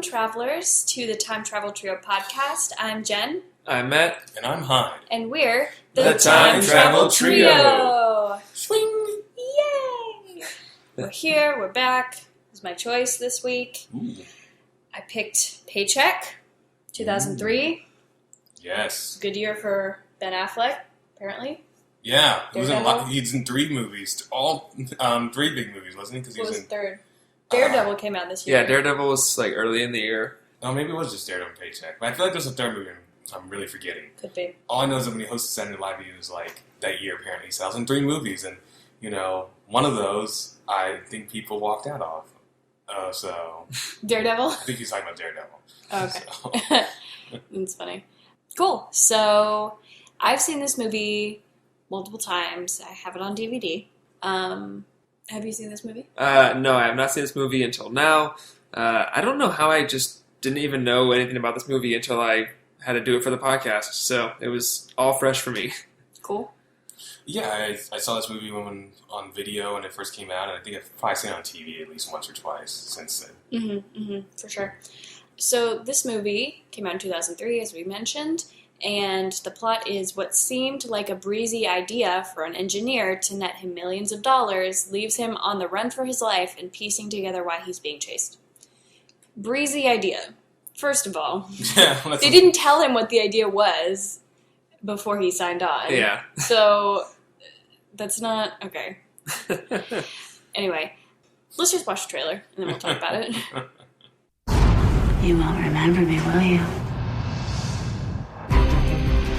travelers, to the Time Travel Trio podcast. I'm Jen. I'm Matt. And I'm Han. And we're the Time Travel Trio. Swing! Yay! We're here, we're back. It was my choice this week. Ooh. I picked Paycheck, 2003. Yes. Good year for Ben Affleck, apparently. Yeah, Daredevil. he's in 3 movies, all 3 big movies, wasn't he? Because he What was was in third? Daredevil came out this year. Yeah, Daredevil was like early in the year. Oh, maybe it was just Daredevil and Paycheck. But I feel like there's a 3rd movie I'm really forgetting. Could be. All I know is that when he hosted Saturday Night Live, he was like, that year apparently, so I was in 3 movies, and, you know, one of those, I think people walked out of. So... Daredevil? I think he's talking about Daredevil. Oh, okay. So. That's funny. Cool. So, I've seen this movie multiple times. I have it on DVD. Have you seen this movie? No, I have not seen this movie until now. I don't know how I just didn't even know anything about this movie until I had to do it for the podcast. So it was all fresh for me. Cool. Yeah, I saw this movie on video when it first came out, and I think I've probably seen it on TV at least once or twice since then. For sure. So this movie came out in 2003, as we mentioned, and the plot is what seemed like a breezy idea for an engineer to net him millions of dollars leaves him on the run for his life and piecing together why he's being chased. Breezy idea. First of all, they didn't tell him what the idea was before he signed on. Yeah. So that's not... Okay. Anyway, let's just watch the trailer, and then we'll talk about it. You won't remember me, will you?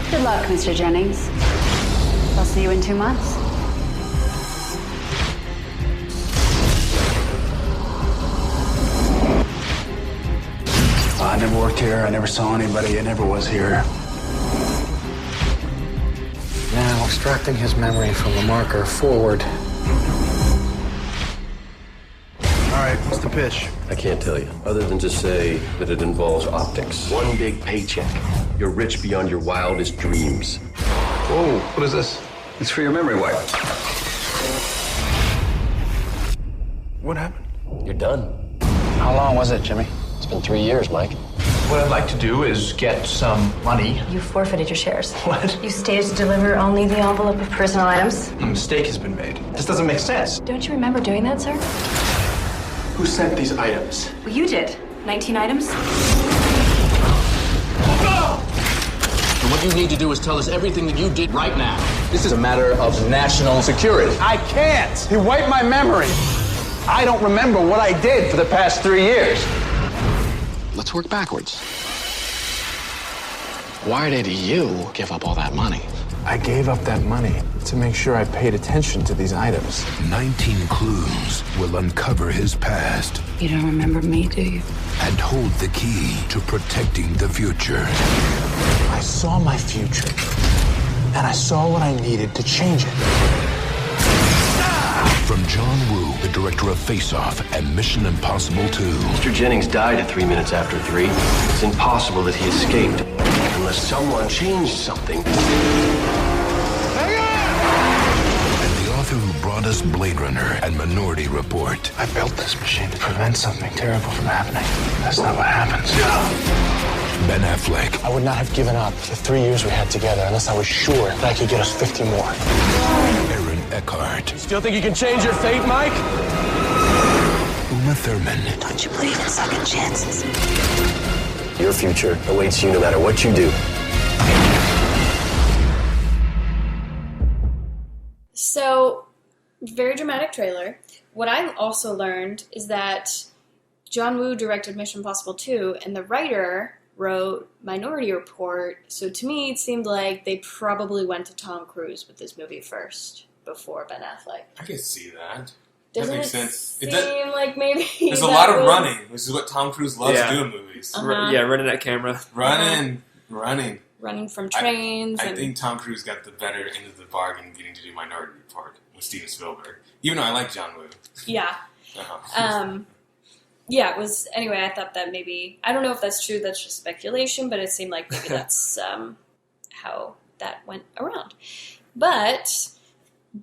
Good luck, Mr. Jennings. I'll see you in 2 months. I never worked here. I never saw anybody. I never was here. Now, extracting his memory from the marker forward. All right, what's the pitch? I can't tell you, other than to say that it involves optics. One big paycheck. You're rich beyond your wildest dreams. Whoa, what is this? It's for your memory wipe. What happened? You're done. How long was it, Jimmy? It's been 3 years, Mike. What I'd like to do is get some money. You forfeited your shares. What? You stated to deliver only the envelope of personal items. A mistake has been made. This doesn't make sense. Don't you remember doing that, sir? Who sent these items? Well, you did. 19 items. And what you need to do is tell us everything that you did right now. This is a matter of national security. I can't! He wiped my memory! I don't remember what I did for the past 3 years. Let's work backwards. Why did you give up all that money? I gave up that money to make sure I paid attention to these items. 19 clues will uncover his past You don't remember me, do you? and hold the key to protecting the future. I saw my future, and I saw what I needed to change it. From John Woo, the director of Face Off and Mission Impossible 2. Mr. Jennings died at 3 minutes after 3. It's impossible that he escaped unless someone changed something. And the author who brought us Blade Runner and Minority Report. I built this machine to prevent something terrible from happening. That's not what happens. Ben Affleck, I would not have given up the 3 years we had together unless I was sure that I could get us 50 more. Aaron Eckhart, Still think you can change your fate, Mike? Uma Thurman, Don't you believe in second chances? Your future awaits you no matter what you do. So, very dramatic trailer. What I also learned is that John Woo directed Mission Impossible 2, and the writer wrote Minority Report, so to me it seemed like they probably went to Tom Cruise with this movie first, before Ben Affleck. I can see that. Doesn't that makes it sense. seem like maybe There's a lot of running, which is what Tom Cruise loves to do in movies. Yeah, running that camera. Running. Running from trains. I think Tom Cruise got the better end of the bargain getting to do Minority Report with Steven Spielberg. Even though I like John Woo. Yeah. Uh-huh. Yeah, it was... Anyway, I thought that maybe... I don't know if that's true, that's just speculation, but it seemed like maybe that's how that went around. But...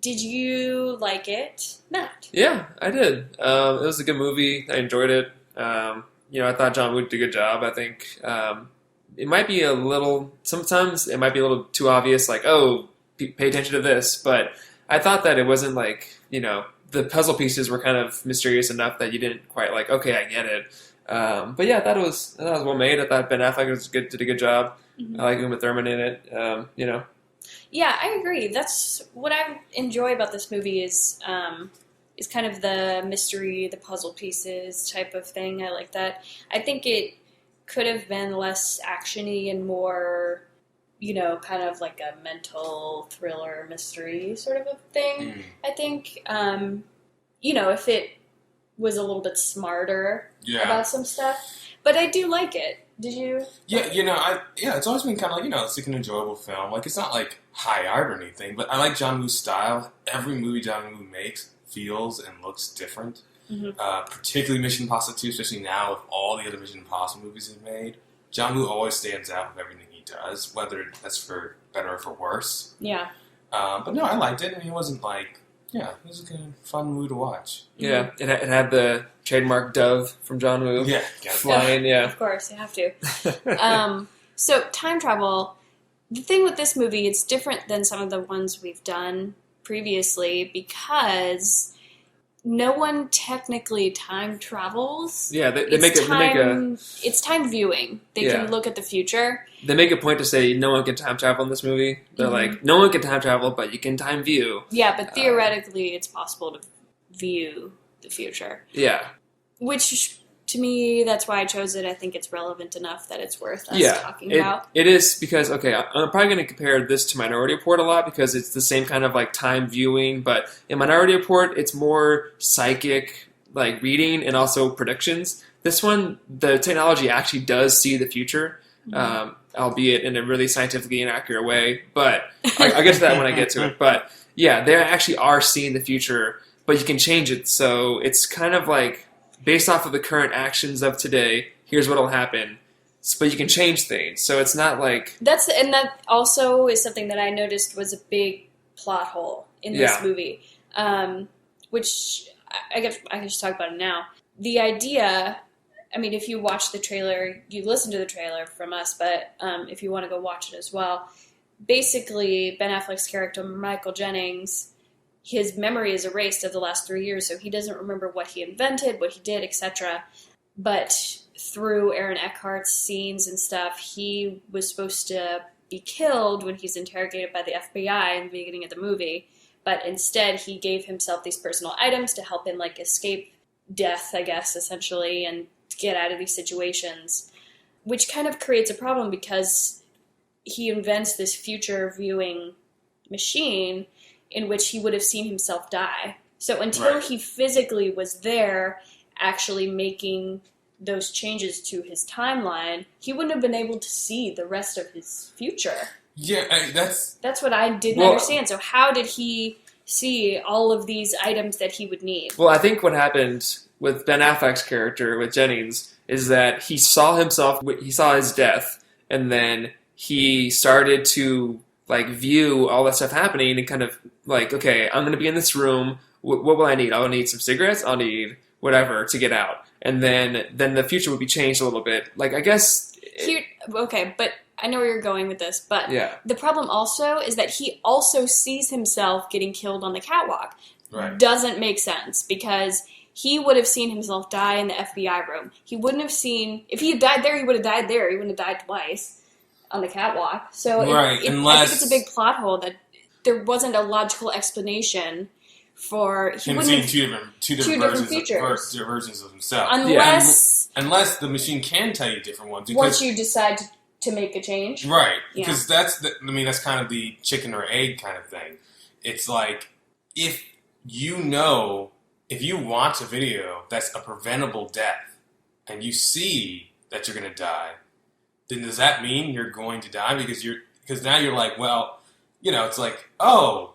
Did you like it, Matt? Yeah, I did. It was a good movie. I enjoyed it. I thought John Woo did a good job. I think it might be sometimes it might be a little too obvious, like, oh, pay attention to this. But I thought that it wasn't like, the puzzle pieces were kind of mysterious enough that you didn't quite like, okay, I get it. But yeah, I thought it was well made. I thought Ben Affleck did a good job. Mm-hmm. I like Uma Thurman in it. Yeah, I agree. That's what I enjoy about this movie is kind of the mystery, the puzzle pieces type of thing. I like that. I think it could have been less actiony and more, kind of like a mental thriller mystery sort of a thing. I think, if it was a little bit smarter about some stuff. But I do like it. Did you? Yeah, it's always been kind of like, it's like an enjoyable film. Like, it's not like high art or anything, but I like John Woo's style. Every movie John Woo makes feels and looks different. Mm-hmm. Particularly Mission Impossible 2, especially now with all the other Mission Impossible movies he's made. John Woo always stands out with everything he does, whether that's for better or for worse. Yeah. But no, I liked it, and it wasn't like, it was a good, fun movie to watch. Yeah, it had the trademark dove from John Woo. Yeah. Flying, yeah. Of course, you have to. So, time travel, the thing with this movie, it's different than some of the ones we've done previously because no one technically time travels. Yeah, it's time viewing. They can look at the future. They make a point to say no one can time travel in this movie. They're like, no one can time travel, but you can time view. Yeah, but theoretically, it's possible to view the future. Yeah. Which, to me, that's why I chose it. I think it's relevant enough that it's worth us talking about. It is because, okay, I'm probably going to compare this to Minority Report a lot because it's the same kind of like time viewing, but in Minority Report, it's more psychic, like reading and also predictions. This one, the technology actually does see the future, albeit in a really scientifically inaccurate way, but I'll get to that when I get to it. But yeah, they actually are seeing the future, but you can change it. So it's kind of like, based off of the current actions of today, here's what'll happen. But you can change things, so it's not like that also is something that I noticed was a big plot hole in this movie, which I guess I can just talk about it now. The idea, I mean, if you watch the trailer, you listen to the trailer from us, but if you want to go watch it as well, basically Ben Affleck's character Michael Jennings, his memory is erased of the last 3 years, so he doesn't remember what he invented, what he did, etc. But through Aaron Eckhart's scenes and stuff, he was supposed to be killed when he's interrogated by the FBI in the beginning of the movie. But instead, he gave himself these personal items to help him escape death, I guess, essentially, and get out of these situations, which kind of creates a problem because he invents this future viewing machine in which he would have seen himself die. So until he physically was there actually making those changes to his timeline, he wouldn't have been able to see the rest of his future. Yeah, that's what I didn't understand. So how did he see all of these items that he would need? Well, I think what happened with Ben Affleck's character, with Jennings, is that he saw his death, and then he started to view all that stuff happening and kind of okay, I'm going to be in this room. What will I need? I'll need some cigarettes. I'll need whatever to get out. And then the future would be changed a little bit. I guess... Okay, but I know where you're going with this, but the problem also is that he also sees himself getting killed on the catwalk. Right. Doesn't make sense because he would have seen himself die in the FBI room. He wouldn't have seen... If he had died there, he would have died there. He wouldn't have died twice on the catwalk. So I think it's a big plot hole that there wasn't a logical explanation for him seeing two different versions of himself. Unless the machine can tell you different ones. Once you decide to make a change. Right. Because that's kind of the chicken or egg kind of thing. It's like, if you watch a video that's a preventable death and you see that you're going to die, then does that mean you're going to die? Because now you're like, well, it's like, oh,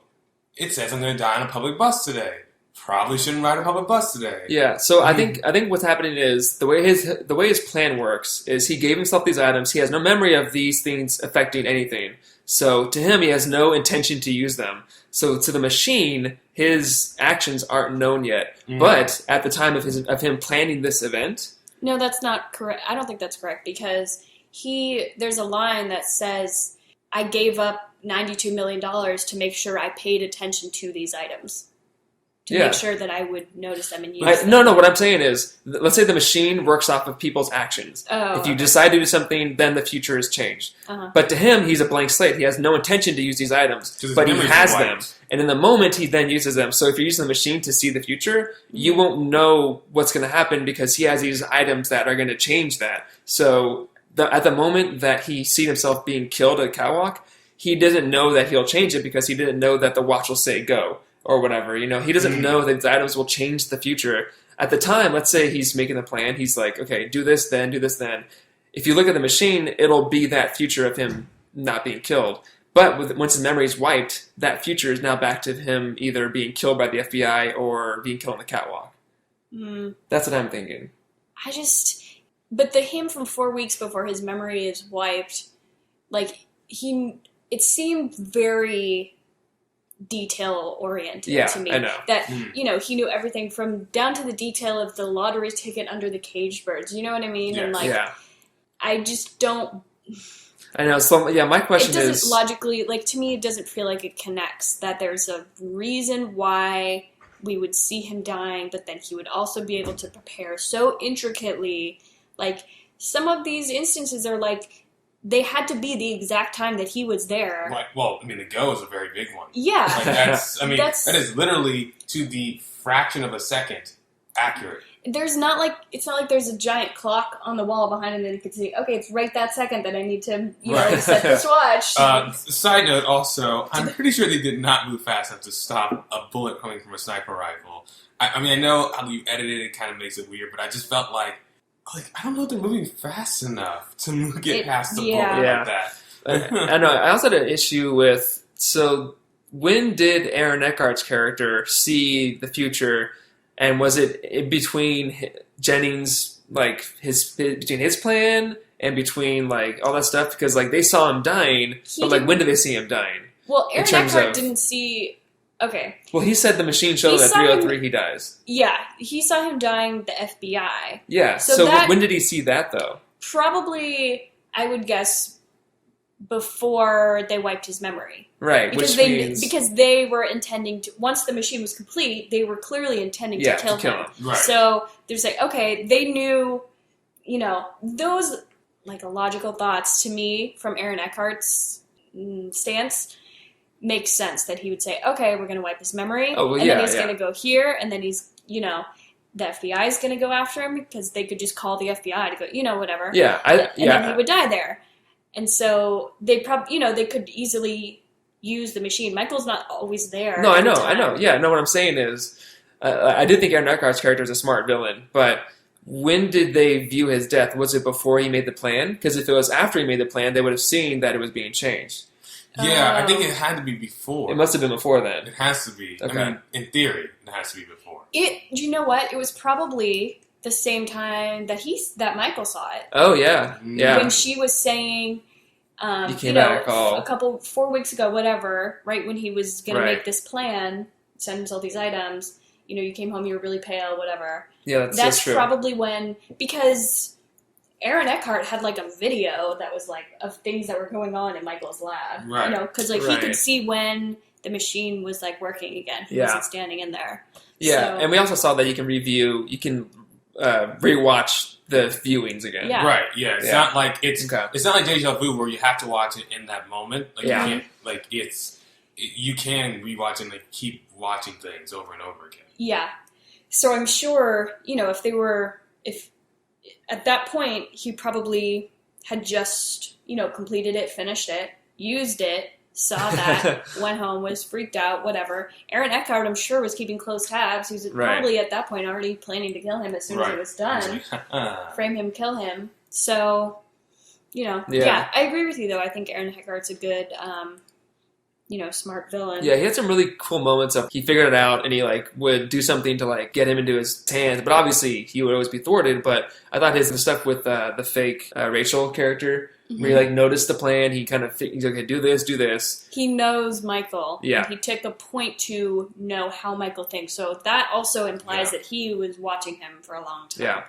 it says I'm going to die on a public bus today. Probably shouldn't ride a public bus today. Yeah, so I think what's happening is the way his plan works is he gave himself these items. He has no memory of these things affecting anything. So to him, he has no intention to use them. So to the machine, his actions aren't known yet. Mm. But at the time of him planning this event, No, that's not correct. I don't think that's correct because there's a line that says, I gave up $92 million to make sure I paid attention to these items. To make sure that I would notice them and use them. No, what I'm saying is, let's say the machine works off of people's actions. Oh, if you decide to do something, then the future is changed. But to him, he's a blank slate. He has no intention to use these items, but he has them. And in the moment, he then uses them. So if you're using the machine to see the future, you won't know what's going to happen because he has these items that are going to change that. So at the moment that he sees himself being killed at a catwalk, he doesn't know that he'll change it because he didn't know that the watch will say go. Or whatever, he doesn't know that these items will change the future. At the time, let's say he's making the plan, he's like, okay, do this then, do this then. If you look at the machine, it'll be that future of him not being killed. But once his memory is wiped, that future is now back to him either being killed by the FBI or being killed on the catwalk. That's what I'm thinking. But him from 4 weeks before his memory is wiped, it seemed very detail oriented to me. I know. That he knew everything from down to the detail of the lottery ticket under the cage birds. You know what I mean? Yes. And I just don't. I know. So my question it doesn't is logically to me. It doesn't feel like it connects. That there's a reason why we would see him dying, but then he would also be able to prepare so intricately. Some of these instances are they had to be the exact time that he was there. Right. Well, the go is a very big one. Yeah. That is literally to the fraction of a second accurate. It's not like there's a giant clock on the wall behind him that you can see, okay, it's right that second that I need to, set this watch. Side note also, I'm pretty sure they did not move fast enough to stop a bullet coming from a sniper rifle. I know how you edited it kind of makes it weird, but I just felt I don't know if they're moving fast enough to get past the bullet like that. I know. I also had an issue with, so when did Aaron Eckhart's character see the future, and was it in between Jennings, between his plan and between, all that stuff? Because, they saw him dying, but, when did they see him dying? Well, Aaron Eckhart didn't see... Okay. Well, he said the machine showed at 3:03 he dies. Yeah, he saw him dying the FBI. Yeah, so when did he see that, though? Probably, I would guess, before they wiped his memory. Right, because they were intending to... Once the machine was complete, they were clearly intending to kill him. Right. So, there's okay, they knew, those, illogical thoughts to me from Aaron Eckhart's stance... makes sense that he would say, okay, we're going to wipe his memory, and then he's going to go here, and then he's, the FBI is going to go after him because they could just call the FBI to go, whatever. Yeah. And then he would die there. And so they probably, they could easily use the machine. Michael's not always there. No, I know. Yeah, no, what I'm saying is, I did think Aaron Eckhart's character is a smart villain, but when did they view his death? Was it before he made the plan? Because if it was after he made the plan, they would have seen that it was being changed. Yeah, I think it had to be before. It must have been before then. It has to be. Okay. In theory, it has to be before. You know what? It was probably the same time that Michael saw it. Oh, yeah. Yeah. When she was saying, you came back a couple, 4 weeks ago, whatever, right when he was going to make this plan, send himself these items, you came home, you were really pale, whatever. Yeah, that's true. Probably when, because... Aaron Eckhart had a video that was of things that were going on in Michael's lab, right? Because he could see when the machine was working again. He wasn't standing in there. Yeah, and we also saw that you can rewatch the viewings again. Yeah. Right. Yeah. It's not like it's not like Deja Vu where you have to watch it in that moment. You can't, you can rewatch and keep watching things over and over again. Yeah. So I'm sure if at that point, he probably had just, completed it, finished it, used it, saw that, went home, was freaked out, whatever. Aaron Eckhart, I'm sure, was keeping close tabs. He was probably at that point already planning to kill him as soon as it was done. Frame him, kill him. So, yeah, I agree with you, though. I think Aaron Eckhart's a good... smart villain. Yeah, he had some really cool moments of he figured it out and he would do something to get him into his hands. But obviously he would always be thwarted. But I thought the stuff with the fake Rachel character, where he noticed the plan, he's okay, do this. He knows Michael. Yeah. And he took a point to know how Michael thinks. So that also implies that he was watching him for a long time. Yeah.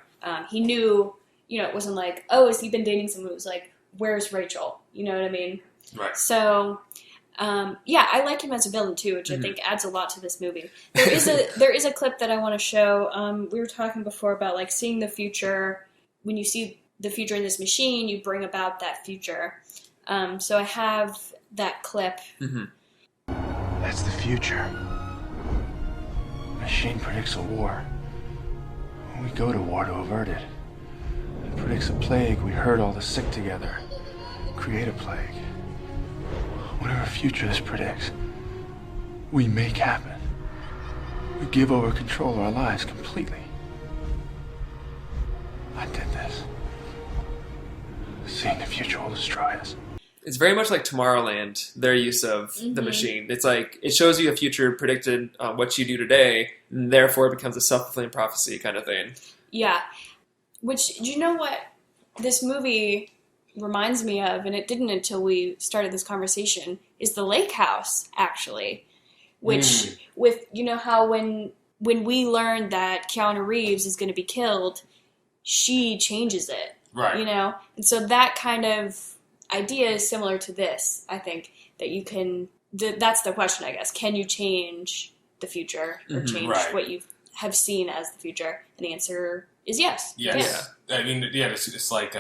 He knew, it wasn't like, oh, has he been dating someone? It was like, where's Rachel? You know what I mean? Right. So, I like him as a villain too, which I think adds a lot to this movie. There is a clip that I want to show. We were talking before about like seeing the future. When you see the future in this machine, you bring about that future. So I have that clip. Mm-hmm. That's the future. Machine predicts a war. We go to war to avert it. It predicts a plague. We herd all the sick together. Create a plague. Whatever future this predicts, we make happen. We give over control of our lives completely. I did this. Seeing the future will destroy us. It's very much like Tomorrowland, their use of the machine. It's like, it shows you a future predicted on what you do today, and therefore it becomes a self-fulfilling prophecy kind of thing. Yeah. Which, you know what this movie reminds me of, and it didn't until we started this conversation, is the lake house, actually. Which, with, how when we learned that Keanu Reeves is going to be killed, she changes it. Right. And so that kind of idea is similar to this, I think, that you can, that's the question, I guess. Can you change the future or change what you have seen as the future? And the answer is yes. Yes. Yeah. I mean, it's like,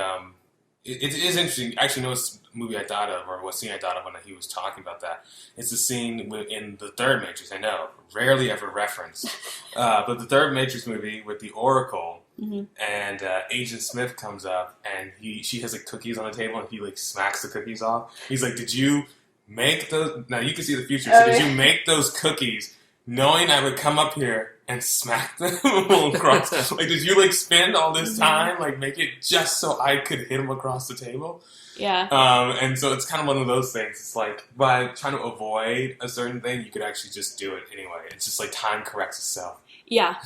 it is interesting. I actually know what movie I thought of, or what scene I thought of when he was talking about that. It's the scene in the third Matrix, I know, rarely ever referenced. But the third Matrix movie with the Oracle, and Agent Smith comes up, and she has like cookies on the table, and he like smacks the cookies off. He's like, did you make those? Now you can see the future. So did you make those cookies knowing I would come up here and smack them across? Like, did you like spend all this time like make it just so I could hit him across the table? Yeah. And so it's kind of one of those things. It's like by trying to avoid a certain thing, you could actually just do it anyway. It's just like time corrects itself. Yeah.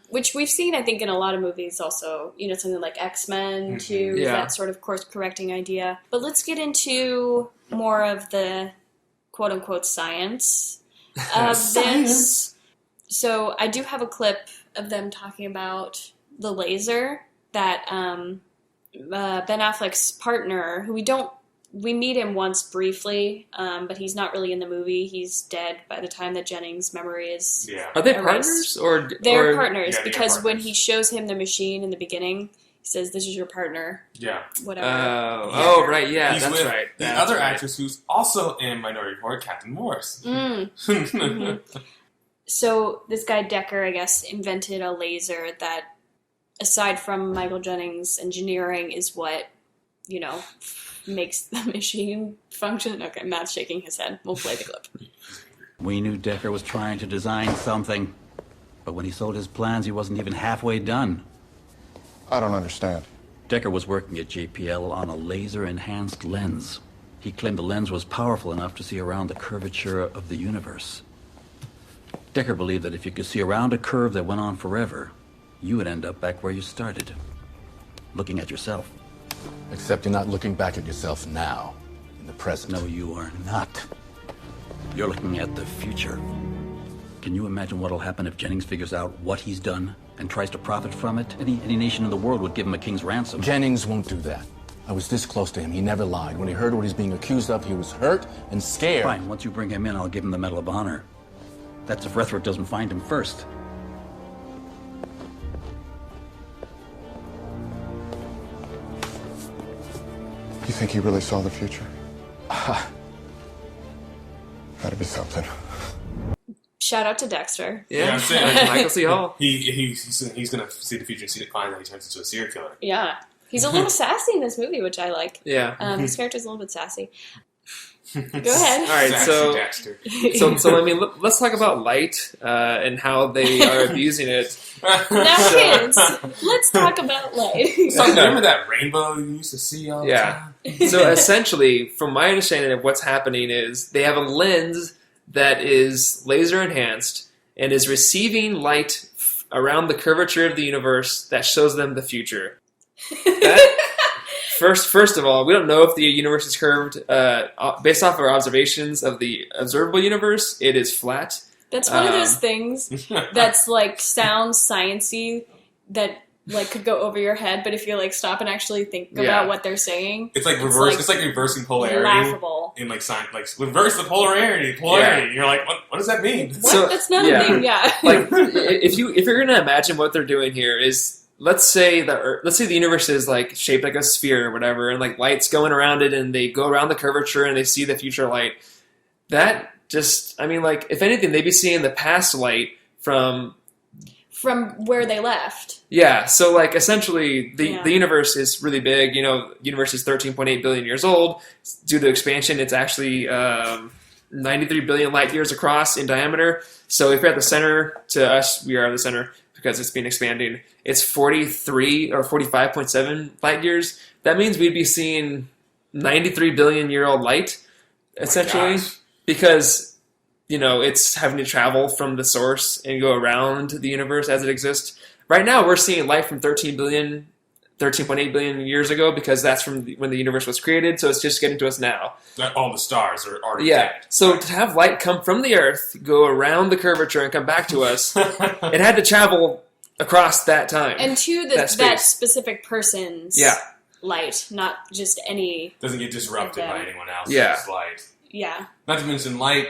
Which we've seen, I think, in a lot of movies also, something like X-Men too, that sort of course-correcting idea. But let's get into more of the quote-unquote science of this. So I do have a clip of them talking about the laser that Ben Affleck's partner, who we meet him once briefly, but he's not really in the movie. He's dead by the time that Jennings' memory is Are they erased. partners? They're partners, because when he shows him the machine in the beginning, he says, "This is your partner." Yeah. Whatever. Right, yeah, He's that's with right. the other actress who's also in Minority Report, Captain Morris. So this guy Decker, I guess, invented a laser that, aside from Michael Jennings' engineering, is what, makes the machine function. Okay, Matt's shaking his head. We'll play the clip. We knew Decker was trying to design something, but when he sold his plans, he wasn't even halfway done. I don't understand. Decker was working at JPL on a laser-enhanced lens. He claimed the lens was powerful enough to see around the curvature of the universe. Decker believed that if you could see around a curve that went on forever, you would end up back where you started, looking at yourself. Except you're not looking back at yourself now, in the present. No, you are not. You're looking at the future. Can you imagine what'll happen if Jennings figures out what he's done and tries to profit from it? Any nation in the world would give him a king's ransom. Jennings won't do that. I was this close to him. He never lied. When he heard what he's being accused of, he was hurt and scared. Fine, once you bring him in, I'll give him the Medal of Honor. That's if Rethrick doesn't find him first. You think he really saw the future? Gotta be something. Shout out to Dexter. Yeah, Michael C. Hall. He's going to see the future and find that he turns into a serial killer. Yeah. He's a little sassy in this movie, which I like. Yeah. His character's a little bit sassy. Go ahead. All right, so I mean, let's talk about light and how they are abusing it. Now, kids, let's talk about light. So remember that rainbow you used to see all the time? So essentially, from my understanding of what's happening is they have a lens that is laser enhanced and is receiving light around the curvature of the universe that shows them the future. First of all, we don't know if the universe is curved. Based off our observations of the observable universe, it is flat. That's one of those things that's like sounds sciencey that like could go over your head, but if you like stop and actually think about what they're saying, it's like reverse. It's like reversing polarity. Laughable. In like science, like reverse the polarity. Polarity. You're like, what does that mean? What? So, that's not a thing. Yeah. Like if you're gonna imagine what they're doing here is let's say the universe is like shaped like a sphere or whatever, and like light's going around it, and they go around the curvature and they see the future light. That just, I mean, like if anything, they'd be seeing the past light from where they left. Yeah, so like essentially the universe is really big. You know, the universe is 13.8 billion years old. Due to expansion, it's actually 93 billion light years across in diameter. So if you're at the center, to us, we are the center because it's been expanding. It's 43 or 45.7 light years. That means we'd be seeing 93 billion year old light, essentially, because you know, it's having to travel from the source and go around the universe as it exists. Right now, we're seeing light from 13.8 billion years ago because that's from when the universe was created, so it's just getting to us now. All the stars are already dead. So to have light come from the Earth, go around the curvature, and come back to us, it had to travel across that time. And to that specific person's light, not just any... Doesn't get disrupted by anyone else's light. Yeah. Not to mention light...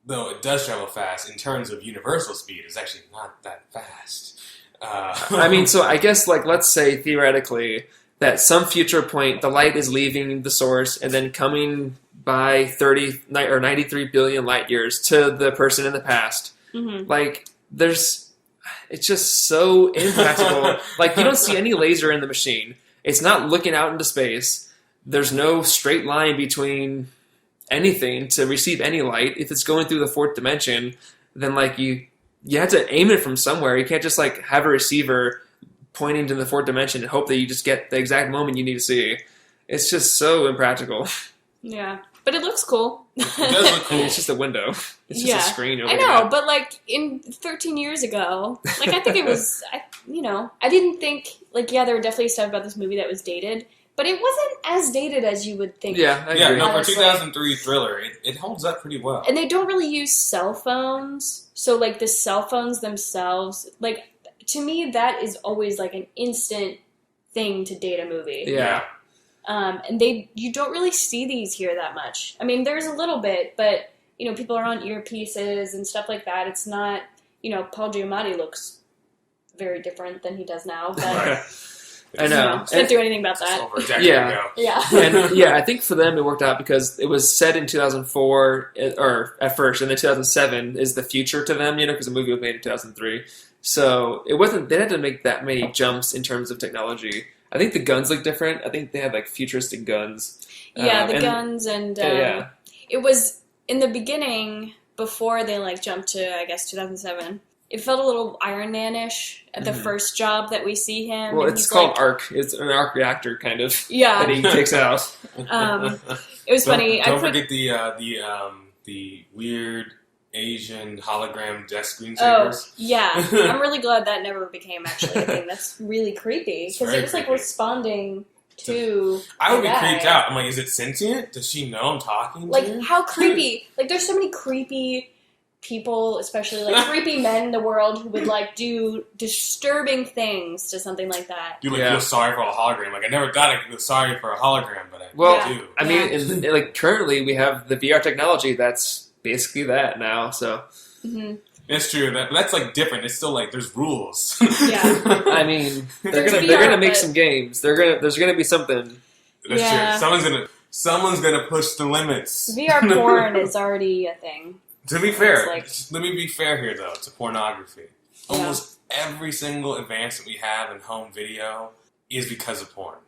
Though it does travel fast, in terms of universal speed, it's actually not that fast. I mean, so I guess, like, let's say, theoretically, that some future point, the light is leaving the source and then coming by 30 or 93 billion light years to the person in the past. Mm-hmm. Like, it's just so impractical. Like, you don't see any laser in the machine. It's not looking out into space. There's no straight line between... anything to receive any light. If it's going through the fourth dimension, then like you have to aim it from somewhere. You can't just like have a receiver pointing to the fourth dimension and hope that you just get the exact moment you need to see. It's just so impractical. Yeah, but it looks cool. It does look cool. It's just a window. It's just a screen. I know, but like in 13 years ago, like I think it was, I didn't think like there were definitely stuff about this movie that was dated. But it wasn't as dated as you would think. Yeah, I agree. No, for 2003 thriller, it holds up pretty well. And they don't really use cell phones. So, like, the cell phones themselves, like, to me, that is always, like, an instant thing to date a movie. Yeah. And you don't really see these here that much. I mean, there's a little bit, but, people are on earpieces and stuff like that. It's not, Paul Giamatti looks very different than he does now, but... I know. Can't do anything about that. Over a decade ago. Yeah. And I think for them it worked out because it was set in 2004, or at first, and then 2007 is the future to them, because the movie was made in 2003. So it wasn't, they didn't have to make that many jumps in terms of technology. I think the guns look different. I think they had like futuristic guns. Yeah, guns and it was in the beginning before they like jumped to, I guess, 2007. It felt a little Iron Man-ish at the first job that we see him. Well, it's called arc. It's an arc reactor, kind of. Yeah. That he takes out. It was funny. Don't forget the weird Asian hologram desk screensavers. Oh, yeah. I'm really glad that never became actually a thing. That's really creepy. Because it was like responding to... I would be creeped out. I'm like, is it sentient? Does she know I'm talking to her? Like, how creepy. Like, there's so many creepy... people, especially like creepy men in the world who would like do disturbing things to something like that. You feel sorry for a hologram. Like I never thought I could feel sorry for a hologram, but I do. I mean, like currently we have the VR technology that's basically that now. So it's true. That's like different. It's still like there's rules. Yeah. I mean, they're gonna make some games. There's gonna be something. That's true. Someone's gonna push the limits. VR porn is already a thing. To be fair, let me be fair here, though, to pornography. Yeah. Almost every single advancement we have in home video is because of porn.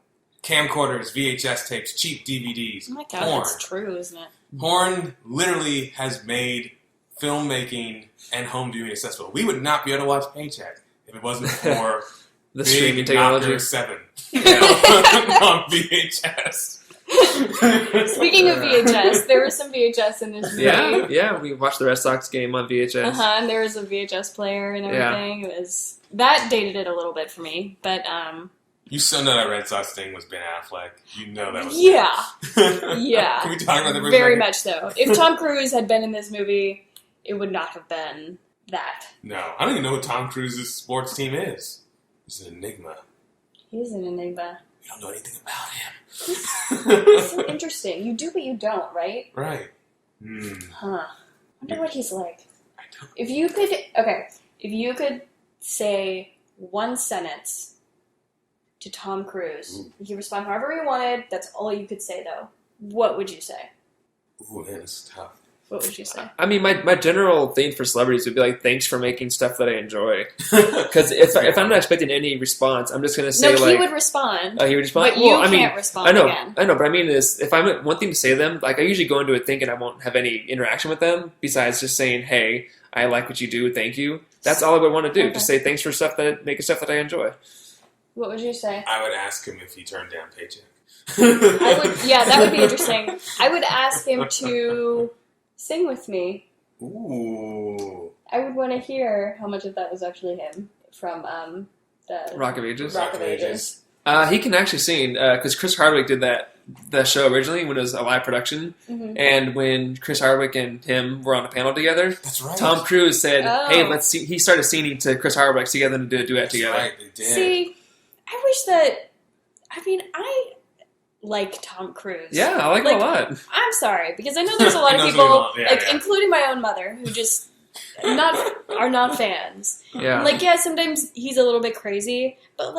Camcorders, VHS tapes, cheap DVDs. Oh my God, porn. that's true, isn't it? Porn literally has made filmmaking and home viewing accessible. We would not be able to watch Paycheck if it wasn't for the streaming technology. 7 on VHS. Speaking of VHS, there was some VHS in this movie. Yeah, we watched the Red Sox game on VHS. And there was a VHS player and everything. Yeah. That dated it a little bit for me, but you still know that Red Sox thing was Ben Affleck. You know that was yeah. Can we talk about that? Very much so. If Tom Cruise had been in this movie, it would not have been that. No, I don't even know what Tom Cruise's sports team is. He's an enigma. He's an enigma. You don't know anything about him. He's so interesting. You do, but you don't, right? Right. Huh. I wonder what he's like. I don't. If you could say one sentence to Tom Cruise, you could respond however you wanted. That's all you could say, though. What would you say? Ooh, man, it's tough. What would you say? I mean, my general thing for celebrities would be like, thanks for making stuff that I enjoy. Because if I'm not expecting any response, I'm just going to say he would respond. Oh, he would respond? But you can't respond again. I know, but I mean is, if I'm one thing to say to them, like I usually go into it thinking I won't have any interaction with them besides just saying, hey, I like what you do, thank you. That's all I would want to do. Okay. Just say thanks for making stuff that I enjoy. What would you say? I would ask him if he turned down Paycheck. That would be interesting. I would ask him to sing with me. Ooh. I would want to hear how much of that was actually him from the Rock of Ages. Rock of Ages. He can actually sing because Chris Hardwick did that show originally when it was a live production, and when Chris Hardwick and him were on a panel together, that's right. Tom Cruise said, "Hey, let's see." He started singing to Chris Hardwick to get them to do a duet together. Right, they did. See, I wish that. I mean, I like Tom Cruise. Yeah, I like him a lot. I'm sorry because I know there's a lot of people, including my own mother, who just are not fans. Yeah, sometimes he's a little bit crazy, but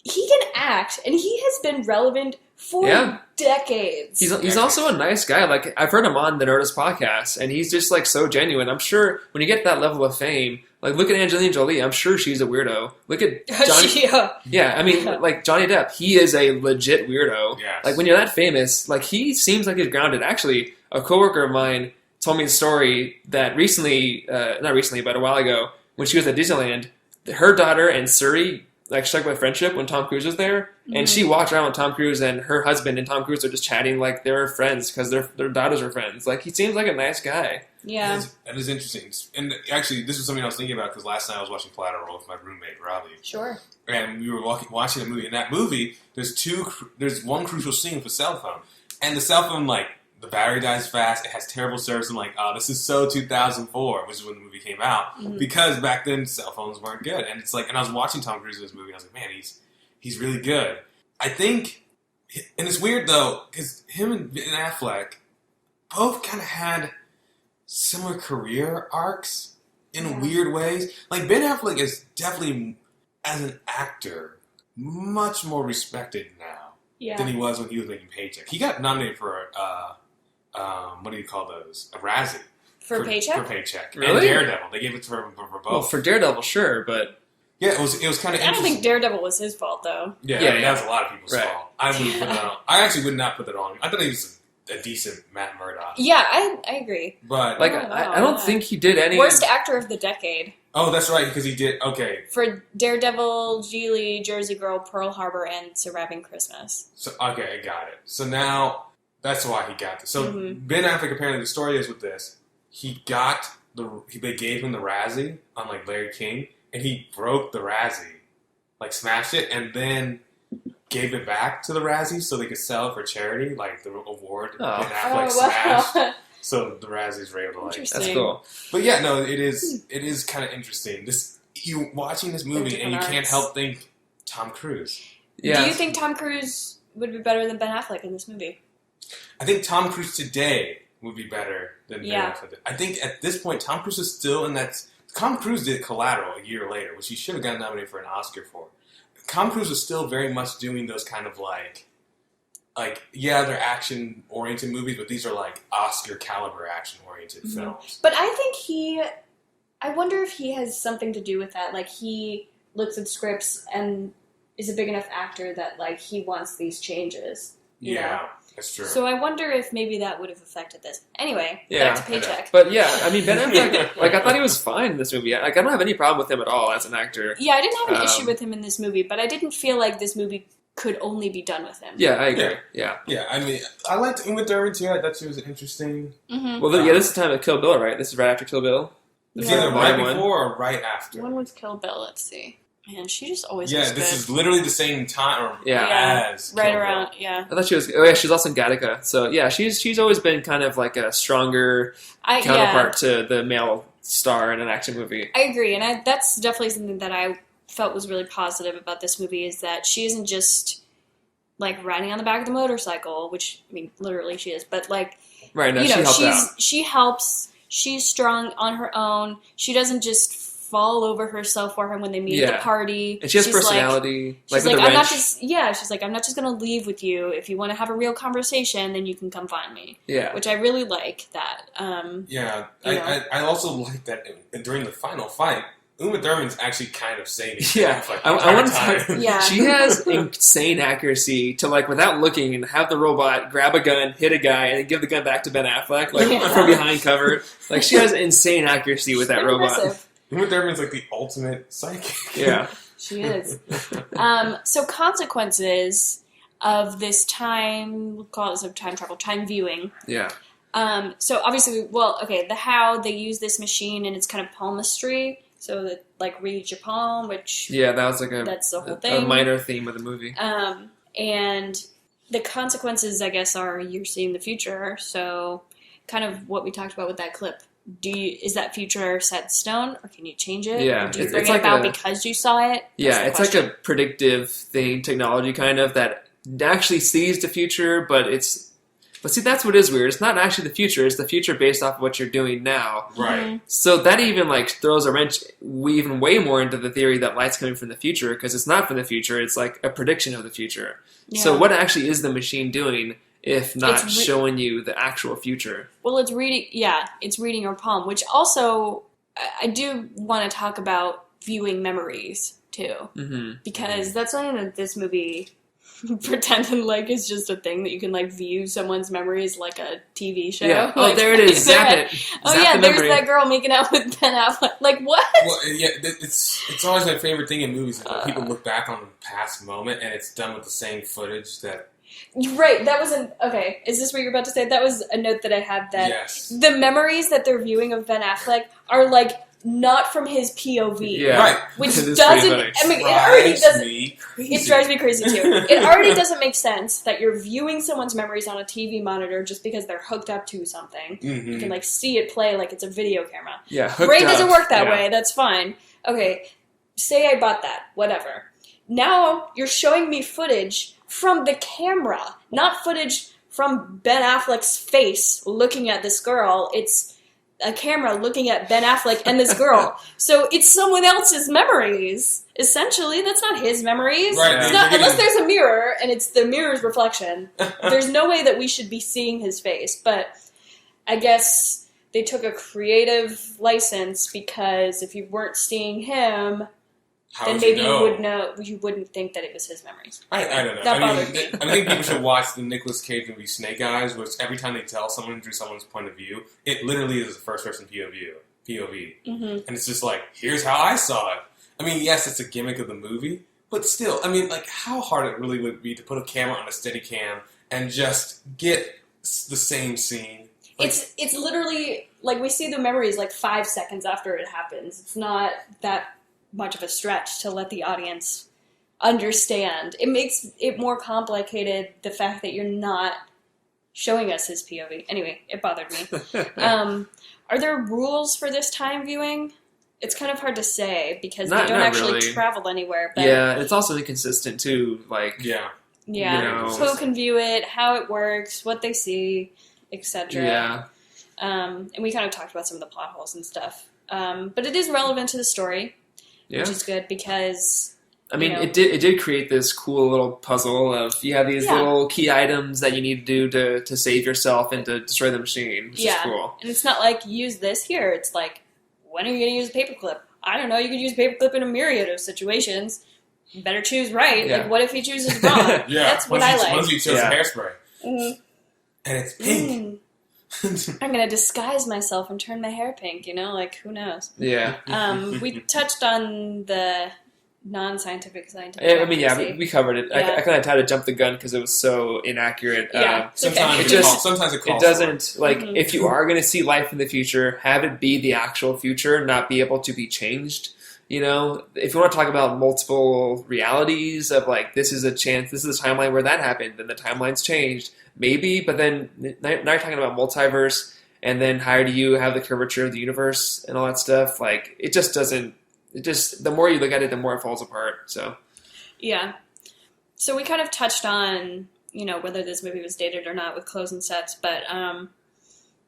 he can act, and he has been relevant for decades. He's also a nice guy. Like I've heard him on the Nerdist podcast, and he's just so genuine. I'm sure when you get that level of fame, look at Angelina Jolie. I'm sure she's a weirdo. Look at Johnny. Yeah, I mean, Johnny Depp. He is a legit weirdo. Yes. When you're that famous, he seems like he's grounded. Actually, a coworker of mine told me a story that recently, not recently, but a while ago, when she was at Disneyland, her daughter and Suri struck by friendship when Tom Cruise was there, and she walked around with Tom Cruise, and her husband and Tom Cruise are just chatting like they were friends because their daughters were friends. He seems like a nice guy. Yeah, that is interesting. And actually, this was something I was thinking about because last night I was watching Collateral with my roommate Robbie. Sure. And we were watching a movie. In that movie, there's one crucial scene with a cell phone, and the cell phone the battery dies fast. It has terrible service. I'm like, oh, this is so 2004, which is when the movie came out. Because back then, cell phones weren't good. And it's and I was watching Tom Cruise in this movie, and I was like, man, he's really good. I think, and it's weird, though, because him and Ben Affleck both kind of had similar career arcs in weird ways. Ben Affleck is definitely, as an actor, much more respected now than he was when he was making Paycheck. He got nominated for what do you call those? A Razzie. For Paycheck? For Paycheck. Really? And Daredevil. They gave it to him for both. Well, for Daredevil, sure, but... Yeah, it was kind of interesting. I don't think Daredevil was his fault, though. Yeah, that was a lot of people's fault. I wouldn't put that on. I actually would not put that on. I thought he was a decent Matt Murdock. Yeah, I agree. But I don't think he did any... Worst actor of the decade. Oh, that's right, because he did... Okay. For Daredevil, Geely, Jersey Girl, Pearl Harbor, and Surviving Christmas. So okay, I got it. So now... That's why he got this. So Ben Affleck, apparently, the story is with this. They gave him the Razzie on Larry King, and he broke the Razzie, smashed it, and then gave it back to the Razzie so they could sell it for charity, the award Ben Affleck smashed. So the Razzies were able to That's cool. But yeah, no, it is kind of interesting. You watching this movie and you can't help think Tom Cruise. Yeah. Do you think Tom Cruise would be better than Ben Affleck in this movie? I think Tom Cruise today would be better than Ben Affleck. I think at this point, Tom Cruise is still in that... Tom Cruise did Collateral a year later, which he should have gotten nominated for an Oscar for. Tom Cruise was still very much doing those kind of they're action-oriented movies, but these are Oscar-caliber action-oriented films. But I think I wonder if he has something to do with that. He looks at scripts and is a big enough actor that, he wants these changes. You know? That's true. So I wonder if maybe that would have affected this. Anyway, back to Paycheck. But Ben Affleck, I thought he was fine in this movie. I don't have any problem with him at all as an actor. Yeah, I didn't have an issue with him in this movie, but I didn't feel like this movie could only be done with him. Yeah, I agree. Yeah. I mean, I liked Uma Thurman too. I thought she was interesting. Mm-hmm. Well, this is the time of Kill Bill, right? This is right after Kill Bill? It's either right before or right after. When was Kill Bill? Let's see. Man, she just always looks good. This is literally the same time as right Kill around, Bill. yeah. I thought she was... Oh, yeah, she's also in Gattaca. So, yeah, she's always been kind of a stronger counterpart to the male star in an action movie. I agree, and that's definitely something that I felt was really positive about this movie is that she isn't just like riding on the back of the motorcycle, which I mean literally she is, but like Right, no, she helps. She's strong on her own. She doesn't just fall over herself for him when they meet at the party. And she has personality. She's like, I'm not just she's like, I'm not just gonna leave with you. If you want to have a real conversation, then you can come find me. Yeah. Which I really like that. I also like that during the final fight, Uma Thurman's actually kind of saving. I want to. She has insane accuracy to like without looking and have the robot grab a gun, hit a guy, and then give the gun back to Ben Affleck from behind cover. Like she has insane accuracy with that robot. Impressive. Uma Thurman's like the ultimate psychic. Yeah, she is. So consequences of this time, we'll call it time travel, time viewing. Yeah. So obviously, the how they use this machine and it's kind of palmistry. So that like reads your palm, which that was like that's the whole thing. A minor theme of the movie. And the consequences, I guess, are you're seeing the future. So kind of what we talked about with that clip. Is that future set in stone, or can you change it? Yeah, or do you bring it about because you saw it? Yeah, it's like a predictive thing, technology kind of that actually sees the future, but see, that's what is weird. It's not actually the future. It's the future based off of what you're doing now. Right. Mm-hmm. So that even like throws a wrench even way more into the theory that light's coming from the future because it's not from the future. It's like a prediction of the future. Yeah. So what actually is the machine doing if not showing you the actual future? Well, it's reading your palm, which also I do want to talk about viewing memories too. Mm-hmm. Because that's something that this movie pretending like it's just a thing that you can like view someone's memories like a TV show. Yeah. Like, there it is. Zap it. There's that girl making out with Ben Affleck. Like what? Well, yeah, it's always my favorite thing in movies when people look back on the past moment and it's done with the same footage that. Right, that was okay, is this what you're about to say? That was a note that I had that the memories that they're viewing of Ben Affleck are like not from his POV. Yeah. Right. Which doesn't, I mean, it already doesn't, it drives me crazy too. It already doesn't make sense that you're viewing someone's memories on a TV monitor just because they're hooked up to something. Mm-hmm. You can like see it play like it's a video camera. Yeah, brain doesn't work that way, that's fine. Okay, say I bought that, whatever. Now you're showing me footage from the camera, not footage from Ben Affleck's face looking at this girl. It's a camera looking at Ben Affleck and this girl. So it's someone else's memories. Essentially, that's not his memories. Right, it's not, unless there's a mirror and it's the mirror's reflection. There's no way that we should be seeing his face. But I guess they took a creative license because if you weren't seeing him, then maybe you wouldn't think that it was his memories. I don't know. That I bothered me. think people should watch the Nicolas Cage movie Snake Eyes, which every time they tell someone through someone's point of view, it literally is a first-person POV. Mm-hmm. And it's just like, here's how I saw it. I mean, yes, it's a gimmick of the movie, but still, I mean, like, how hard it really would be to put a camera on a Steadicam and just get the same scene. Like, it's literally, like, we see the memories, like, 5 seconds after it happens. It's not that much of a stretch to let the audience understand. It makes it more complicated, the fact that you're not showing us his POV. Anyway, it bothered me. Are there rules for this time viewing? It's kind of hard to say because they don't actually travel anywhere. But yeah, it's also inconsistent too. Like yeah, you know, who can view it, how it works, what they see, etc. Yeah, and we kind of talked about some of the plot holes and stuff. But it is relevant to the story. Yeah. Which is good because I mean, it did create this cool little puzzle of you have these little key items that you need to do to save yourself and to destroy the machine, which is cool. And it's not like use this here. It's like, when are you going to use a paperclip? I don't know. You could use a paperclip in a myriad of situations. You better choose right. Yeah. Like, what if he chooses wrong? That's what I like. Once you chose hairspray, mm-hmm. and it's pink. I'm going to disguise myself and turn my hair pink, like, who knows? Yeah. We touched on the non-scientific I mean, we covered it. Yeah. I kind of had to jump the gun because it was so inaccurate. Yeah. Sometimes it calls it doesn't, if you are going to see life in the future, have it be the actual future, not be able to be changed. If you want to talk about multiple realities of, this is a chance, this is a timeline where that happened, then the timeline's changed. Maybe, but then now you're talking about multiverse, and then how do you have the curvature of the universe and all that stuff? It just doesn't it just, the more you look at it, the more it falls apart. So Yeah. So we kind of touched on, whether this movie was dated or not with clothes and sets, but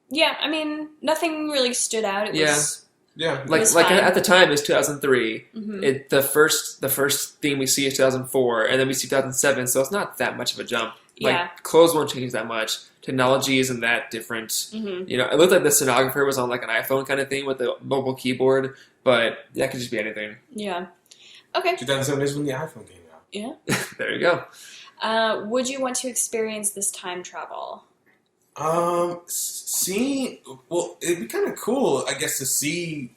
yeah, I mean, nothing really stood out. It was like at the time it's 2003. Mm-hmm. The first theme we see is 2004, and then we see 2007. So it's not that much of a jump. Like clothes won't change that much. Technology isn't that different. Mm-hmm. It looked like the stenographer was on like an iPhone kind of thing with the mobile keyboard, but that could just be anything. Yeah. Okay. 2007 is when the iPhone came out. Yeah. There you go. Would you want to experience this time travel? It'd be kind of cool, I guess, to see,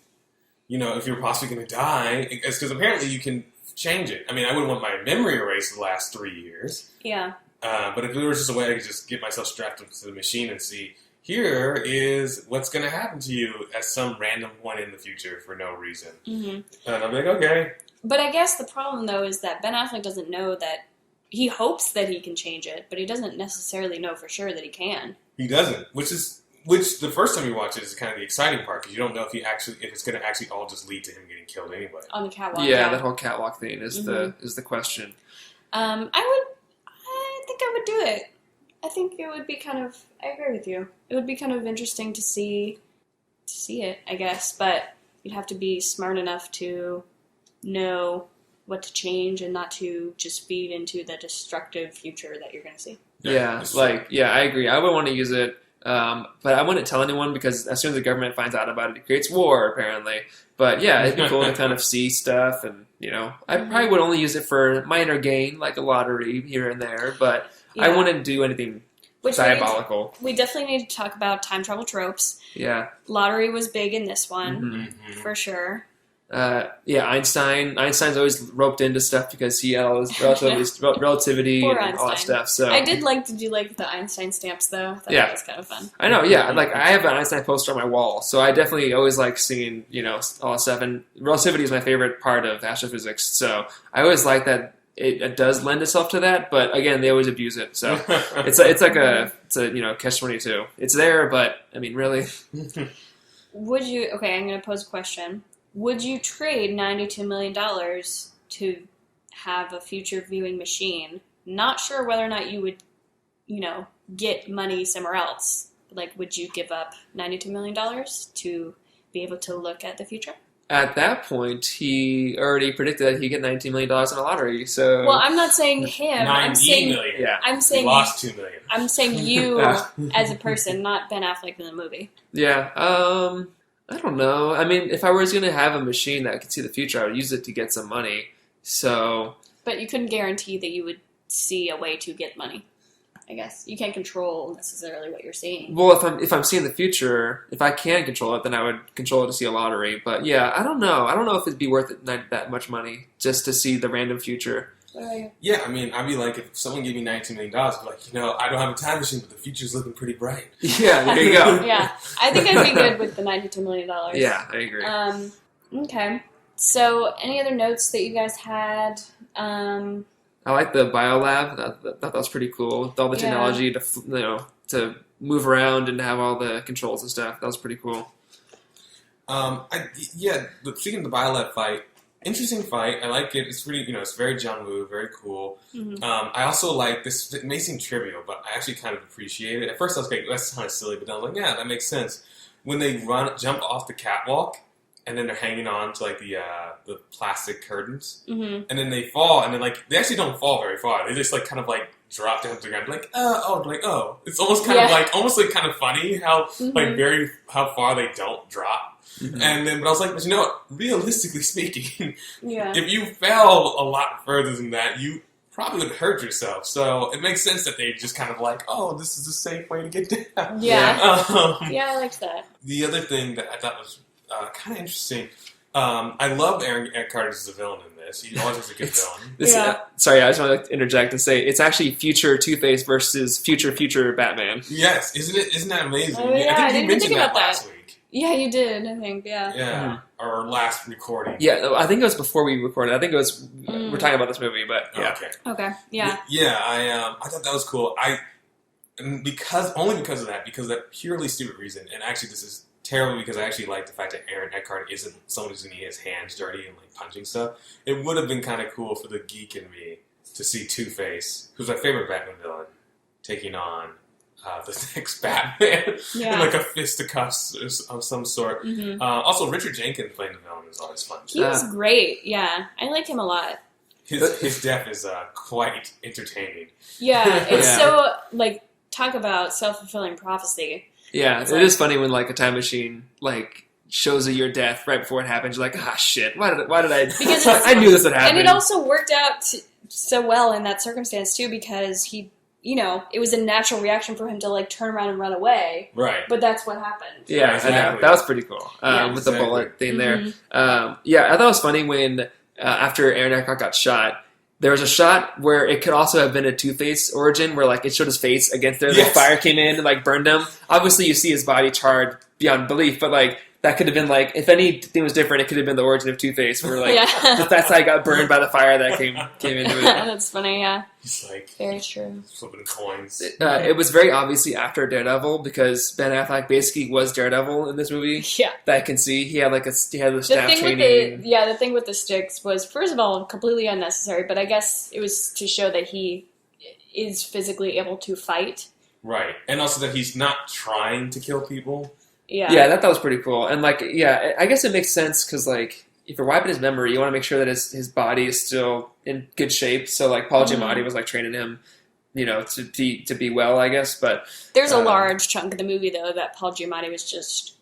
if you're possibly going to die, because apparently you can change it. I mean, I wouldn't want my memory erased the last 3 years. Yeah. But if there was just a way I could just get myself strapped into the machine and see, here is what's going to happen to you at some random point in the future for no reason. Mm-hmm. And I'm like, okay. But I guess the problem, though, is that Ben Affleck doesn't know that. He hopes that he can change it, but he doesn't necessarily know for sure that he can. He doesn't, which the first time you watch it is kind of the exciting part, because you don't know if it's going to actually all just lead to him getting killed anyway. On the catwalk. Yeah, that whole catwalk thing is the question. I think I would do it. I think it would be I agree with you. It would be kind of interesting to see it, I guess, but you'd have to be smart enough to know what to change and not to just feed into the destructive future that you're going to see. Yeah, I agree. I would want to use it, but I wouldn't tell anyone, because as soon as the government finds out about it, it creates war, apparently. But yeah, it'd be cool to kind of see stuff, and, I probably would only use it for minor gain, like a lottery here and there, but I wouldn't do anything diabolical. We definitely need to talk about time travel tropes. Yeah. Lottery was big in this one, for sure. Einstein's always roped into stuff because he had all his relativity and all that stuff. So I did like to do the Einstein stamps, though. I thought that was kind of fun. I know, yeah. Like, I have an Einstein poster on my wall, so I definitely always like seeing, all that stuff. And relativity is my favorite part of astrophysics, so I always like that it does lend itself to that. But again, they always abuse it, so it's a catch-22. It's there, but I mean, really. Would you? Okay, I'm going to pose a question. Would you trade $92 million to have a future viewing machine? Not sure whether or not you would, get money somewhere else. Like, would you give up $92 million to be able to look at the future? At that point, he already predicted that he'd get $19 million in a lottery. So, well, I'm not saying him. I'm saying million. Yeah. I'm saying he lost $2 million. I'm saying you as a person, not Ben Affleck in the movie. Yeah. I don't know. I mean, if I was going to have a machine that could see the future, I would use it to get some money. So, but you couldn't guarantee that you would see a way to get money. I guess you can't control necessarily what you're seeing. Well, if I'm seeing the future, if I can control it, then I would control it to see a lottery. But yeah, I don't know. I don't know if it'd be worth it that much money just to see the random future. Yeah, I mean, I'd be like, if someone gave me $19 million, I'd be like, I don't have a time machine, but the future's looking pretty bright. Yeah, there you go. Yeah, I think I'd be good with the $92 million. Yeah, I agree. Okay. So, any other notes that you guys had? I like the biolab. That was pretty cool. With all the technology to move around and have all the controls and stuff. That was pretty cool. Speaking of the biolab fight, interesting fight. I like it. It's pretty, it's very John Woo, very cool. Mm-hmm. I also like this. It may seem trivial, but I actually kind of appreciate it. At first, I was like, that's kind of silly, but then I was like, yeah, that makes sense. When they jump off the catwalk, and then they're hanging on to the plastic curtains, and then they fall, and then they actually don't fall very far. They just kind of drop down to the ground, It's almost kind of almost kind of funny how how far they don't drop. Mm-hmm. And then, but I was like, but you know what? Realistically speaking, if you fell a lot further than that, you probably would hurt yourself. So it makes sense that they just kind of this is a safe way to get down. Yeah. I liked that. The other thing that I thought was kind of interesting, I love Aaron Carter as a villain in this. He always is a good villain. Sorry, I just want to interject and say it's actually future Two-Face versus future Batman. Yes, isn't that amazing? Oh, yeah, I think you mentioned that last week. Yeah, you did, I think, yeah. Yeah, our last recording. Yeah, I think it was before we recorded. I think it was, we're talking about this movie, but yeah. Okay, yeah. Yeah, I thought that was cool. Only because of that purely stupid reason, and actually this is terribly because I actually like the fact that Aaron Eckhart isn't someone who's going to get his hands dirty and like punching stuff. It would have been kind of cool for the geek in me to see Two-Face, who's my favorite Batman villain, taking on the next Batman in like a fisticuffs of some sort. Mm-hmm. Also, Richard Jenkins playing the villain is always fun. He was great. Yeah, I like him a lot. His death is quite entertaining. Yeah, it's so like talk about self-fulfilling prophecy. Yeah, it is funny when like a time machine like shows you your death right before it happens. You're like, shit, why did I? Because I knew this would happen. And it also worked out so well in that circumstance too, because he, it was a natural reaction for him to like turn around and run away. Right. But that's what happened. Yeah, exactly. I know. That was pretty cool with the bullet thing there. I thought it was funny when after Aaron Eckhart got shot. There was a shot where it could also have been a Two-Face origin, where like it showed his face against there. Yes. The fire came in and like burned him. Obviously, you see his body charred beyond belief, but like that could have been like, if anything was different, it could have been the origin of Two-Face, where like that's how he got burned by the fire that came into it. That's funny, yeah. He's like very true. Flipping coins. It was very obviously after Daredevil, because Ben Affleck basically was Daredevil in this movie. Yeah, that I can see. He had the staff training. The thing with the sticks was, first of all, completely unnecessary, but I guess it was to show that he is physically able to fight. Right, and also that he's not trying to kill people. Yeah, that was pretty cool. And I guess it makes sense because like if you're wiping his memory, you want to make sure that his body is still in good shape. So like Paul Giamatti was like training him, to be well, I guess. But there's a large chunk of the movie though that Paul Giamatti was just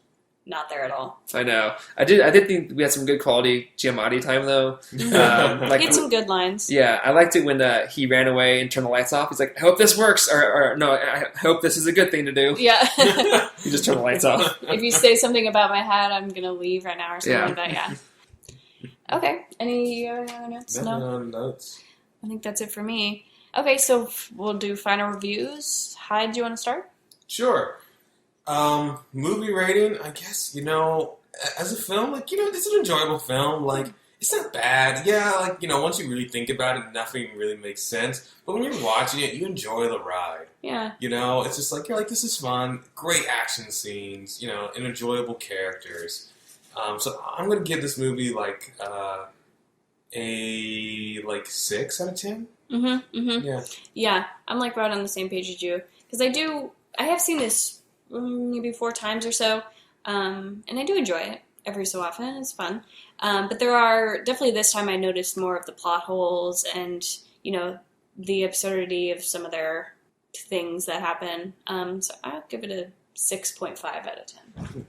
not there at all. I know. I did think we had some good quality Giamatti time though. He had some good lines. Yeah, I liked it when he ran away and turned the lights off. He's like, I hope this works, or no, I hope this is a good thing to do. Yeah. He just turned the lights off. If you say something about my hat, I'm gonna leave right now or something like that. Yeah. Okay. Any notes? No notes. I think that's it for me. Okay, so we'll do final reviews. Hyde, do you want to start? Sure. Movie rating, I guess, as a film, it's an enjoyable film. Like, it's not bad. Yeah, once you really think about it, nothing really makes sense. But when you're watching it, you enjoy the ride. Yeah. It's just like, you're like, this is fun. Great action scenes, and enjoyable characters. So I'm going to give this movie, a 6 out of 10. Mm-hmm. Yeah, I'm right on the same page as you. Because I have seen this maybe 4 times or so, and I do enjoy it every so often. It's fun. But there are, definitely this time I noticed more of the plot holes and, the absurdity of some of their things that happen. So I'll give it a 6.5 out of 10.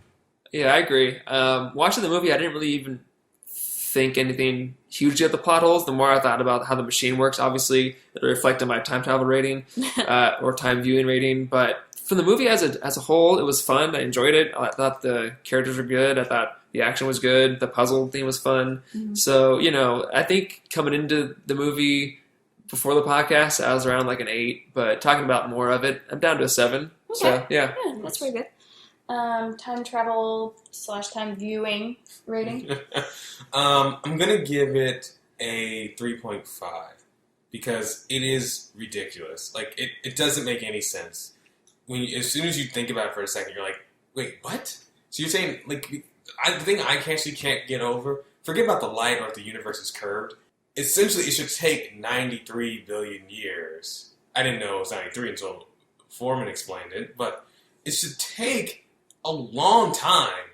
Yeah, I agree. Watching the movie, I didn't really even think anything hugely of the plot holes. The more I thought about how the machine works, obviously, it reflected my time travel rating or time viewing rating. But for the movie as a whole, it was fun. I enjoyed it. I thought the characters were good. I thought the action was good. The puzzle thing was fun. Mm-hmm. So, I think coming into the movie before the podcast, I was around an 8. But talking about more of it, I'm down to a 7. Okay. So, yeah. That's pretty good. Time travel / time viewing rating? I'm going to give it a 3.5 because it is ridiculous. It doesn't make any sense. As soon as you think about it for a second, you're like, wait, what? So you're saying, the thing I actually can't get over, forget about the light or if the universe is curved. Essentially, it should take 93 billion years. I didn't know it was 93 until Foreman explained it, but it should take a long time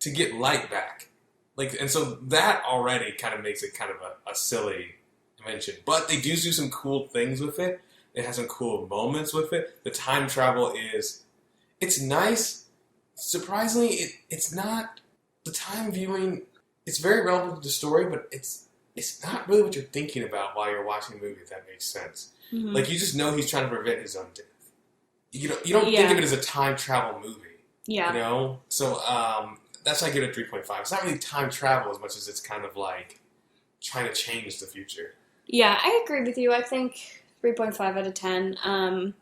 to get light back. And so that already kind of makes it kind of a silly invention. But they do some cool things with it. It has some cool moments with it. The time travel it's nice. Surprisingly, it's not, the time viewing, it's very relevant to the story, but it's not really what you're thinking about while you're watching the movie, if that makes sense. Mm-hmm. You just know he's trying to prevent his own death. You don't think of it as a time travel movie. Yeah. So that's why I give it a 3.5. It's not really time travel as much as it's kind of trying to change the future. Yeah, I agree with you. I think 3.5 out of 10.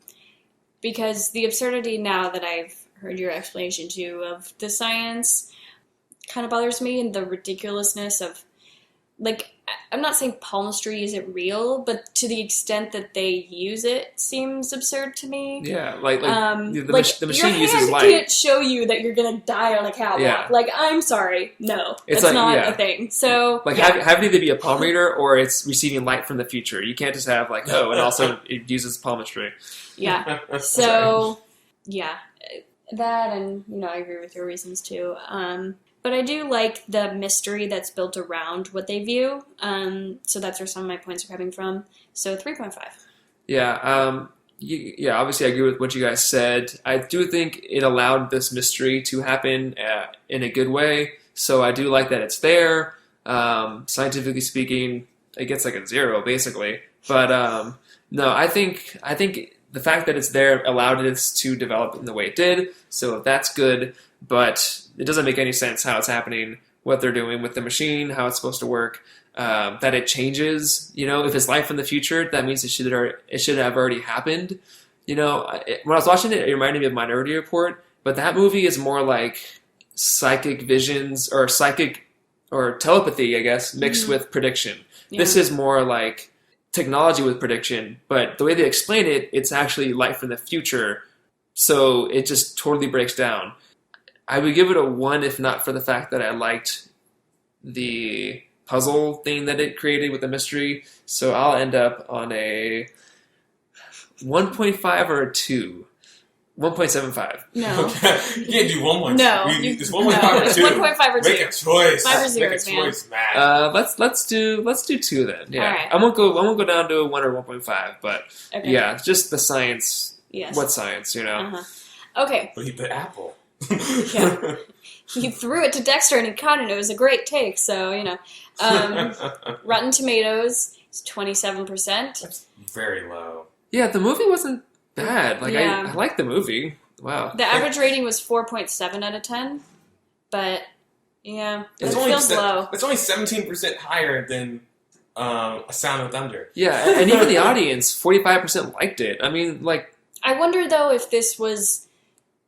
Because the absurdity, now that I've heard your explanation too, of the science kind of bothers me, and the ridiculousness of, I'm not saying palmistry isn't real, but to the extent that they use it seems absurd to me. Yeah, like the machine your hand uses light. can't show you that you're gonna die on a catwalk. Yeah. Like, I'm sorry, no, It's that's like, not yeah. a thing. So Like, have it either be a palm reader or it's receiving light from the future. You can't just have, like, and also it uses palmistry. yeah. So, yeah. That, and, I agree with your reasons, too. But I do like the mystery that's built around what they view. So that's where some of my points are coming from. So 3.5. Yeah, obviously I agree with what you guys said. I do think it allowed this mystery to happen in a good way. So I do like that it's there. Scientifically speaking, it gets like a 0, basically. But no, I think the fact that it's there allowed it to develop in the way it did. So that's good. But it doesn't make any sense how it's happening, what they're doing with the machine, how it's supposed to work, that it changes. If it's life in the future, that means it should have already happened. When I was watching it, it reminded me of Minority Report, but that movie is more like psychic visions or psychic or telepathy, I guess, mixed with prediction. Yeah. This is more like technology with prediction, but the way they explain it, it's actually life from the future, so it just totally breaks down. I would give it a 1 if not for the fact that I liked the puzzle thing that it created with the mystery. So I'll end up on a 1.5 or a 2. 1.75. No. Okay. You can't do 1.5. No. It's 1.5 or 2. 1.5 or 2. Make a choice. 5 or 0, Make a choice, man. Let's do 2 then. Yeah. All right. I won't go down to a 1 or 1.5, but okay. yeah, just the science. Yes. What science, Uh-huh. Okay. But the apple. Yeah. He threw it to Dexter and he caught it. It was a great take. So, Rotten Tomatoes is 27%. That's very low. Yeah, the movie wasn't bad. Like, yeah. I like the movie. Wow. The average rating was 4.7 out of 10. But, yeah, it only feels low. It's only 17% higher than A Sound of Thunder. Yeah, and even the audience, 45% liked it. I mean, like... I wonder, though, if this was...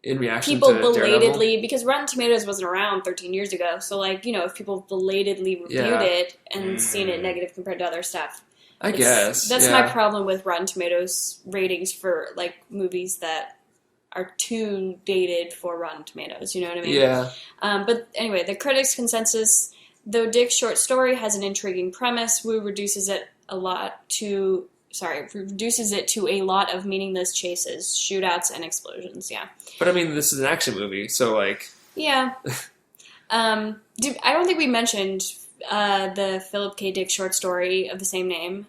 in reaction people to belatedly, Daredevil? because Rotten Tomatoes wasn't around 13 years ago, so if people belatedly reviewed it and seen it negative compared to other stuff. I guess. That's my problem with Rotten Tomatoes ratings for movies that are too dated for Rotten Tomatoes, you know what I mean? Yeah. But anyway, the critics' consensus, though Dick's short story has an intriguing premise, Wu reduces it to a lot of meaningless chases, shootouts, and explosions, yeah. But I mean, this is an action movie, so Yeah. I don't think we mentioned the Philip K. Dick short story of the same name.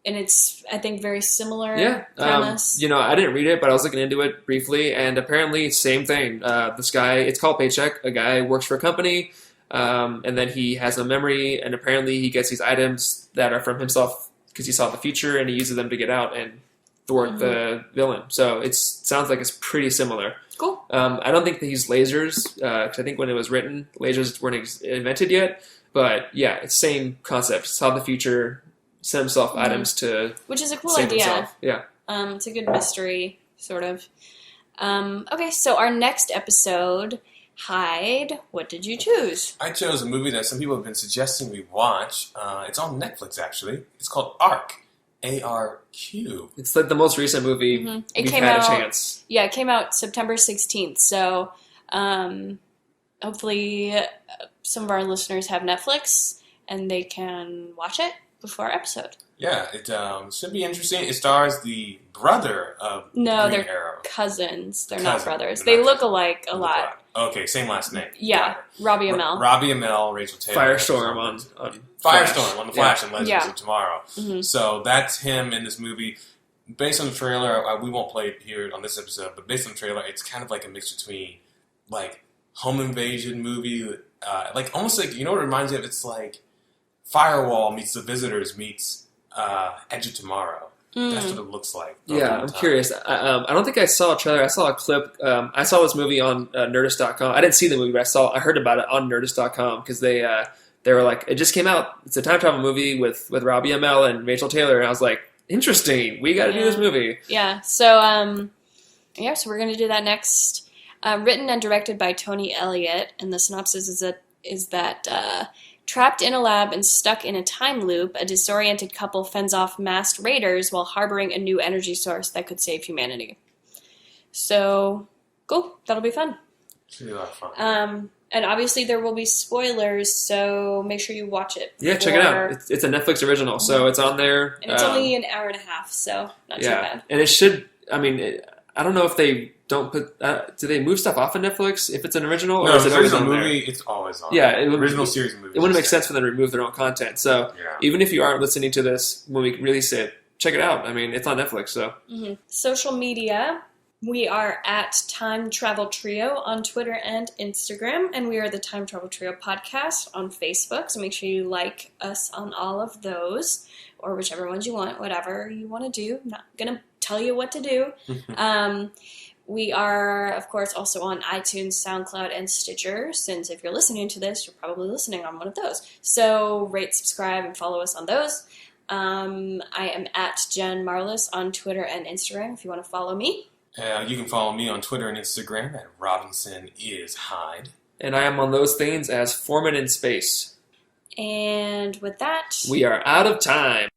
And it's, I think, very similar premise. I didn't read it, but I was looking into it briefly, and apparently, same thing. This guy, it's called Paycheck. A guy works for a company, and then he has no memory, and apparently he gets these items that are from himself because he saw the future, and he uses them to get out and thwart the villain. So it sounds like it's pretty similar. Cool. I don't think they use lasers, because I think when it was written, lasers weren't invented yet. But yeah, it's same concept. Saw the future, sent himself items to which is a cool save idea. himself. Yeah. It's a good mystery, sort of. Okay, so our next episode, Hyde, what did you choose? I chose a movie that some people have been suggesting we watch. It's on Netflix, actually. It's called Arq. ARQ. It's like the most recent movie we've had a chance. Yeah, it came out September 16th. So hopefully some of our listeners have Netflix and they can watch it before our episode. Yeah, it should be interesting. It stars the brother of Green Arrow. Cousins. They're not brothers. They look alike a lot. Okay, same last name. Yeah, Robbie Amell. Robbie Amell, Rachel Taylor. Firestorm on Firestorm on The Flash and Legends of Tomorrow. Mm-hmm. So that's him in this movie. Based on the trailer, we won't play it here on this episode, but based on the trailer, it's kind of like a mix between home invasion movie, almost like, you know what it reminds me of? It's like Firewall meets The Visitors meets Edge of Tomorrow. That's what it looks like. Yeah, I'm curious. I don't think I saw a trailer. I saw a clip. I saw this movie on Nerdist.com. I didn't see the movie, but I heard about it on Nerdist.com because they were like, it just came out. It's a time travel movie with Robbie Amell and Rachel Taylor, and I was like, interesting. We got to do this movie. Yeah. So so we're going to do that next. Written and directed by Tony Elliott, and the synopsis is that Trapped in a lab and stuck in a time loop, a disoriented couple fends off masked raiders while harboring a new energy source that could save humanity. So, cool. That'll be fun. Should be a lot of fun. And obviously there will be spoilers, so make sure you watch it. Yeah, check it out. It's a Netflix original, so it's on there. And it's only an hour and a half, so not too bad. And it should, I mean, I don't know if they don't put, do they move stuff off of Netflix if it's an original? No, or is it if always it's a on movie, there? it's always on. Yeah, original series movies. It wouldn't make sense for them to remove their own content. So even if you aren't listening to this when we release it, check it out. I mean, it's on Netflix, so. Mm-hmm. Social media. We are at Time Travel Trio on Twitter and Instagram, and we are the Time Travel Trio podcast on Facebook, so make sure you like us on all of those, or whichever ones you want, whatever you want to do. I'm not going to tell you what to do. We are, of course, also on iTunes, SoundCloud, and Stitcher, since if you're listening to this, you're probably listening on one of those. So rate, subscribe, and follow us on those. I am at Jen Marlis on Twitter and Instagram if you want to follow me. You can follow me on Twitter and Instagram at RobinsonIsHyde. And I am on those things as Foreman in Space. And with that, we are out of time.